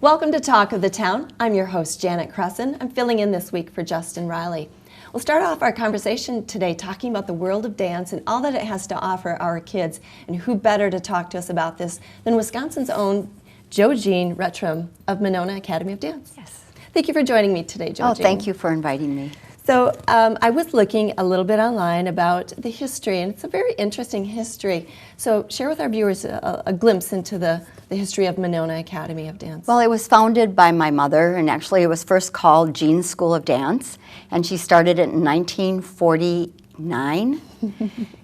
Welcome to Talk of the Town. I'm your host, Janet Cresson. I'm filling in this week for Justin Riley. We'll start off our conversation today talking about the world of dance and all that it has to offer our kids. And who better to talk to us about this than Wisconsin's own JoJean Retrum of Monona Academy of Dance. Yes. Thank you for joining me today, JoJean. Oh, thank you for inviting me. So I was looking a little bit online about the history, and it's a very interesting history. So share with our viewers a glimpse into the history of Monona Academy of Dance. Well, it was founded by my mother, and actually it was first called Jean's School of Dance, and she started it in 1949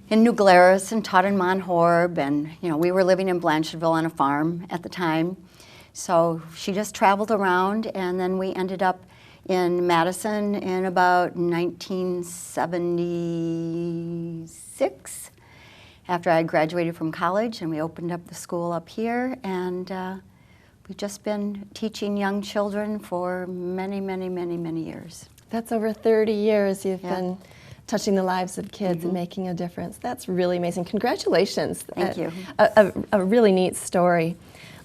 in New Glarus and taught in Monhorb, and we were living in Blanchardville on a farm at the time. So she just traveled around, and then we ended up in Madison in about 1976 after I graduated from college, and we opened up the school up here, and we've just been teaching young children for many, many, many, many years. That's over 30 years you've been touching the lives of kids and making a difference. That's really amazing. Congratulations. Thank you. A really neat story.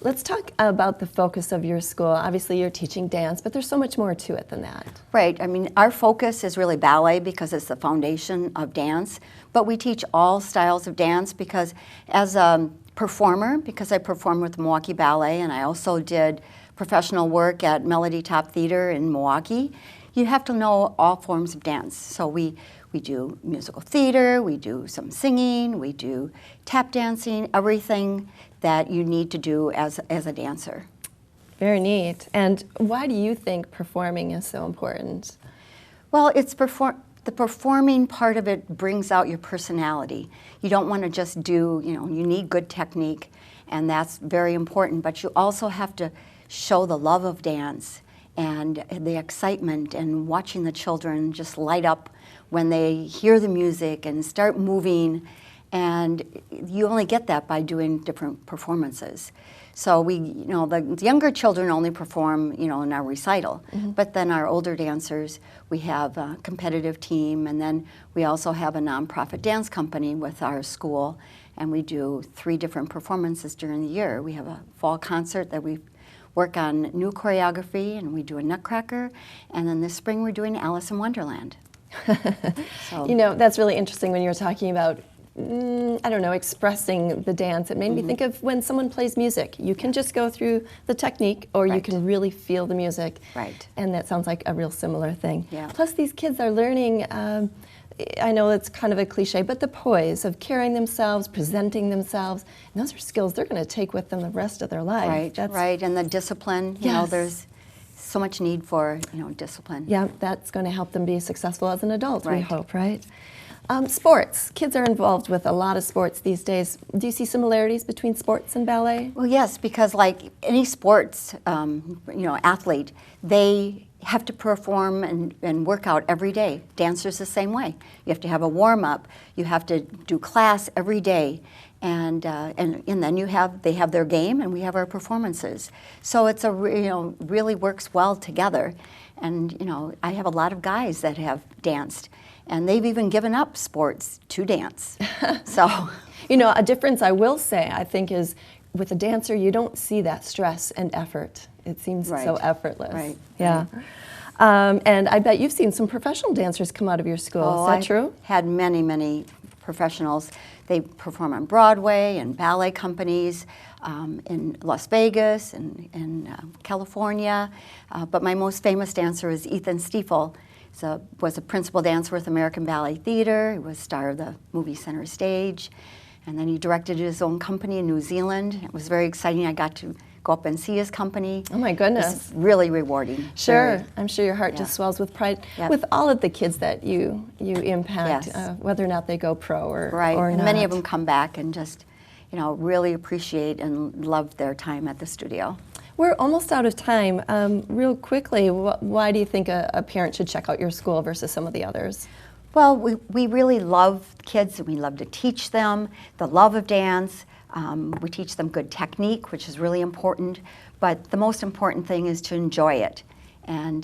Let's talk about the focus of your school. Obviously, you're teaching dance, but there's so much more to it than that. Right. I mean, our focus is really ballet because it's the foundation of dance, but we teach all styles of dance because as a performer, because I perform with Milwaukee Ballet and I also did professional work at Melody Top Theater in Milwaukee, you have to know all forms of dance. So we do musical theater, we do some singing, we do tap dancing, everything that you need to do as a dancer. Very neat. And why do you think performing is so important? Well, it's the performing part of it brings out your personality. You don't want to just do, you need good technique, and that's very important, but you also have to show the love of dance and the excitement and watching the children just light up when they hear the music and start moving. And you only get that by doing different performances. So the younger children only perform, in our recital. But then our older dancers, we have a competitive team, and then we also have a nonprofit dance company with our school, and we do 3 different performances during the year. We have a fall concert that we work on new choreography, and we do a Nutcracker, and then this spring we're doing Alice in Wonderland. So. That's really interesting when you're talking about expressing the dance. It made me think of when someone plays music. You can just go through the technique, or you can really feel the music. Right. And that sounds like a real similar thing. Yeah. Plus, these kids are learning, I know it's kind of a cliche, but the poise of carrying themselves, presenting themselves. And those are skills they're going to take with them the rest of their life. Right. And the discipline, there's so much need for, discipline. Yeah, that's going to help them be successful as an adult, we hope, right? Sports. Kids are involved with a lot of sports these days. Do you see similarities between sports and ballet? Well, yes, because like any sports, athlete, they have to perform and work out every day. Dancers the same way. You have to have a warm-up. You have to do class every day. And then they have their game, and we have our performances. So it's really works well together. And I have a lot of guys that have danced, and they've even given up sports to dance. So, a difference I will say, I think, is with a dancer, you don't see that stress and effort. It seems so effortless. Right. Yeah. And I bet you've seen some professional dancers come out of your school. Is that true? Had many, many professionals. They perform on Broadway and ballet companies in Las Vegas and in California. But my most famous dancer is Ethan Stiefel. He was a principal dancer with American Ballet Theater. He was star of the movie Center Stage. And then he directed his own company in New Zealand. It was very exciting. I got to go up and see his company. Oh my goodness. It's really rewarding. Sure. I'm sure your heart just swells with pride with all of the kids that you impact, whether or not they go pro or not. And many of them come back and just, really appreciate and love their time at the studio. We're almost out of time. Real quickly, why do you think a parent should check out your school versus some of the others? Well, we really love kids, and we love to teach them the love of dance. We teach them good technique, which is really important, but the most important thing is to enjoy it. And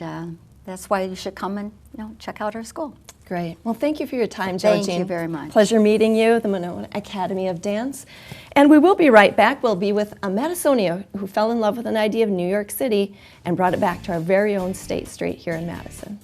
that's why you should come and check out our school. Great. Well, thank you for your time, JoJean. Thank you very much. Pleasure meeting you, the Monona Academy of Dance. And we will be right back. We'll be with a Madisonian who fell in love with an idea of New York City and brought it back to our very own State Street here in Madison.